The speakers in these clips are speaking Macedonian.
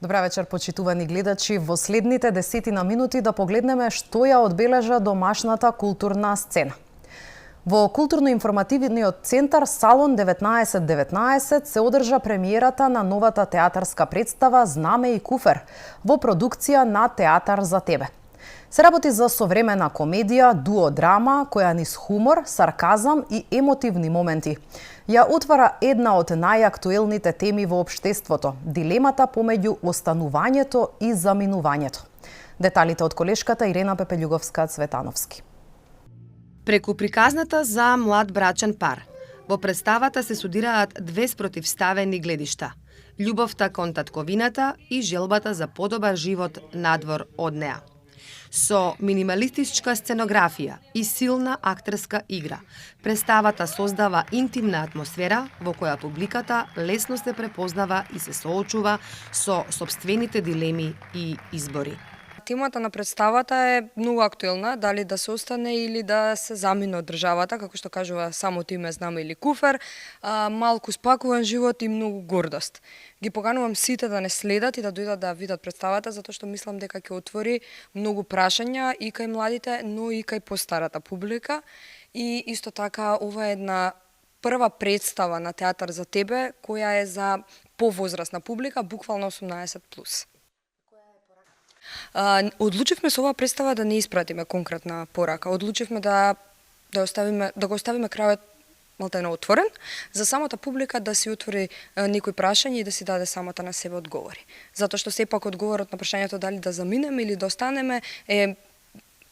Добра вечер, почитувани гледачи. Во следните 10 минути да погледнеме што ја одбележа домашната културна сцена. Во културно-информативниот центар Салон 1919 се одржа премиерата на новата театарска представа Знаме и куфер во продукција на Театар за тебе. Се работи за современа комедија, дуо-драма, која низ хумор, сарказам и емотивни моменти ја отвара една од најактуелните теми во општеството – дилемата помеѓу останувањето и заминувањето. Деталите од колешката Ирена Пепелјуговска-Цветановски. Преку приказната за млад брачен пар, во представата се судираат две спротивставени гледишта – љубовта кон татковината и желбата за подобар живот надвор од неа. Со минималистичка сценографија и силна актерска игра, представата создава интимна атмосфера во која публиката лесно се препознава и се соочува со сопствените дилеми и избори. Темата на представата е многу актуелна, дали да се остане или да се замине од државата, како што кажува самото име Знаме или куфер, малку спакуван живот и многу гордост. Ги поканувам сите да не следат и да дојдат да видат представата, затоа што мислам дека ќе отвори многу прашања и кај младите, но и кај постарата публика. И исто така ова е една прва представа на Театар за тебе, која е за повозрастна публика, буквално 18+. Одлучивме со оваа представа да не испратиме конкретна порака. Одлучивме да го оставиме крајот малтено отворен, за самата публика да си отвори некои прашања и да си даде самата на себе одговори. Затоа што сепак одговорот на прашањето дали да заминеме или да останеме е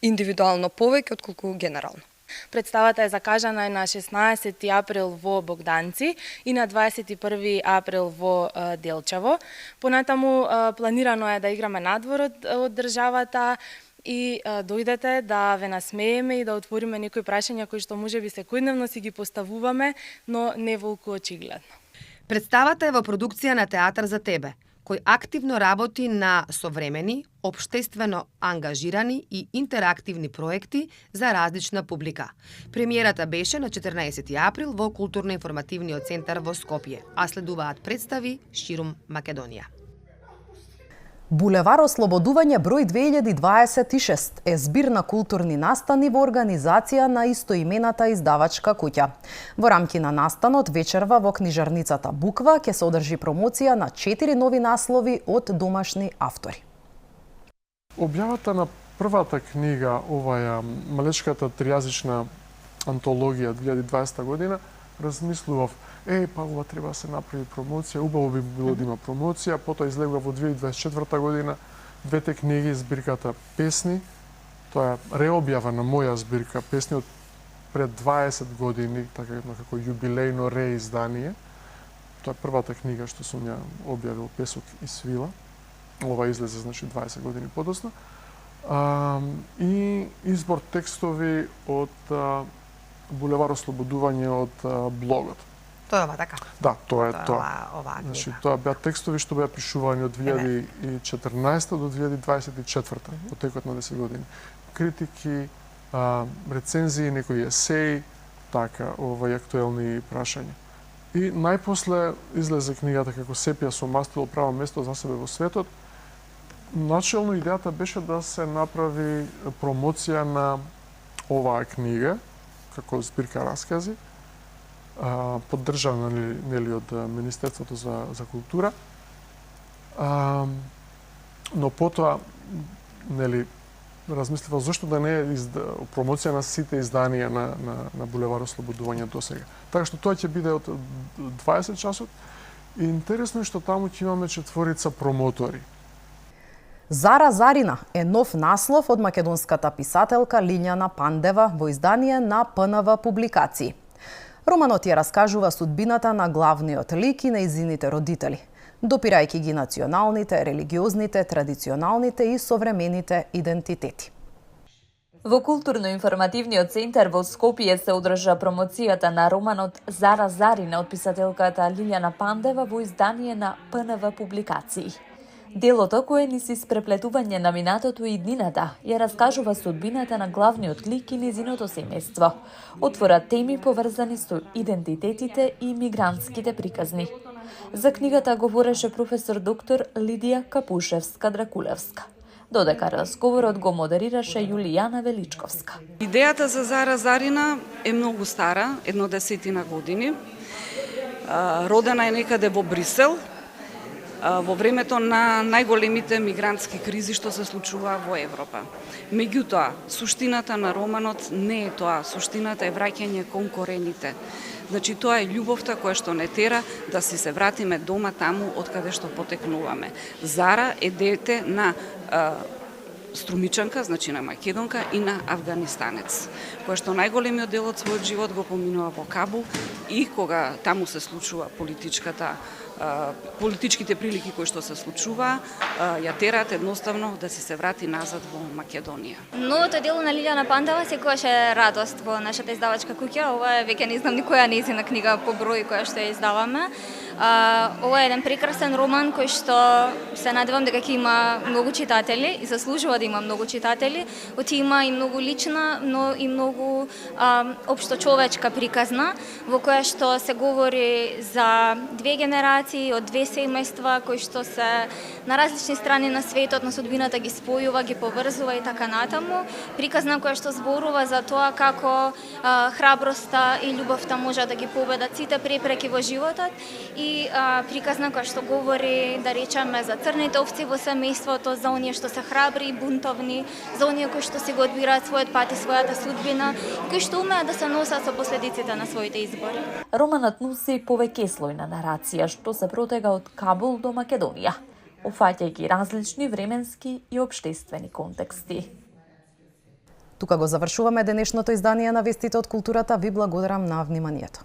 индивидуално повеќе отколку генерално. Представата е закажана на 16 април во Богданци и на 21 април во Делчево. Понатаму планирано е да играме надвор од државата и дојдете да ве насмееме и да отвориме некои прашања кои што можеби секојдневно си ги поставуваме, но не волку очигледно. Представата е во продукција на Театар за тебе, кој активно работи на современи, општествено ангажирани и интерактивни проекти за различна публика. Премиерата беше на 14 април во Културно-информативниот центар во Скопје, а следуваат представи ширум Македонија. Булевар Ослободување број 2026 е збир на културни настани во организација на истоимената издавачка куќа. Во рамки на настанот вечерва во книжарницата Буква ќе се одржи промоција на 4 нови наслови од домашни автори. Објавата на првата книга, оваа малечката тријазична антологија 2020 година, размислував, па ова треба да се направи промоција, убаво би било да има промоција, потоа излегува во 2024 година двете книги, збирката Песни, тоа е реобјава на моја збирка Песни од пред 20 години, така како јубилејно реиздание. Тоа е првата книга што сум ја објавил, Песок и свила. Ова излезе, значи, 20 години подоцна. И избор текстови од Булевар Ослободување од блогот. Тоа е ова, така? Да, тоа е тоа. Ова Значи, тоа беа текстови што беа пишувани од 2014 до 2024, од текот на 10 години. Критики, рецензии, некои есеи, така, овај актуелни прашања. И најпосле излезе книгата како Сепија со мастило право место за себе во светот. Начелно идејата беше да се направи промоција на оваа книга, како збирка раскази, поддржана нели од Министерството за култура. Но потоа нели размислила зошто да не е промоција на сите изданија на Булевар Ослободување досега. Така што тоа ќе биде од 20 часот. И интересно е што таму ќе имаме 4 промотори. Зара Зарина е нов наслов од македонската писателка Лиљана Пандева во издание на ПНВ Публикации. Романот ја раскажува судбината на главниот лик и нејзините родители, допирајќи ги националните, религиозните, традиционалните и современите идентитети. Во Културно-информативниот центар во Скопје се одржа промоцијата на романот Зара Зарина од писателката Лиљана Пандева во издание на ПНВ Публикации. Делото, кое ни се испреплетување на минатото и иднината, ја раскажува судбината на главниот лик и незиното семејство. Отвора теми поврзани со идентитетите и мигрантските приказни. За книгата говореше професор доктор Лидија Капушевска-Дракулевска, додека разговорот го модерираше Јулијана Величковска. Идејата за Зара Зарина е многу стара, 10 години. Родена е некаде во Брисел, во времето на најголемите мигрантски кризи што се случува во Европа. Меѓутоа, суштината на романот не е тоа, суштината е враќање кон корените. Значи, тоа е љубовта која што не тера да си се вратиме дома таму од каде што потекнуваме. Зара е дете на струмичанка, значи на македонка и на афганистанец, која што најголемиот дел од својот живот го поминува во Кабул и кога таму се случува политичките прилики кои што се случува, ја тераат едноставно да се врати назад во Македонија. Новото дело на Лилијана Пандова секогаш е радост во нашата издавачка куќа. Ова е веќе не знам никоја нејзина книга по број која што ја издаваме. Ова е еден прекрасен роман кој што се надевам дека ќе има многу читатели и заслужува да има многу читатели. Оти има и многу лична, но и многу општо човечка приказна во која што се говори за две генерации од две семејства кои што се на различни страни на светот, на судбината ги спојува, ги поврзува и така натаму. Приказна која што зборува за тоа како храброста и љубовта може да ги победат сите препреки во животот и приказна која што говори, да речеме, за црните овци во семејството, за оние што се храбри и бунтовни, за оние кои што си го одбираат својот пат и својата судбина, кои што умеат да се носат со последиците на своите избори. Романот носи повеќеслојна нарација што се протега од Кабул до Македонија, офаќајќи различни временски и општествени контексти. Тука го завршуваме денешното издание на Вестите од културата. Ви благодарам на вниманието.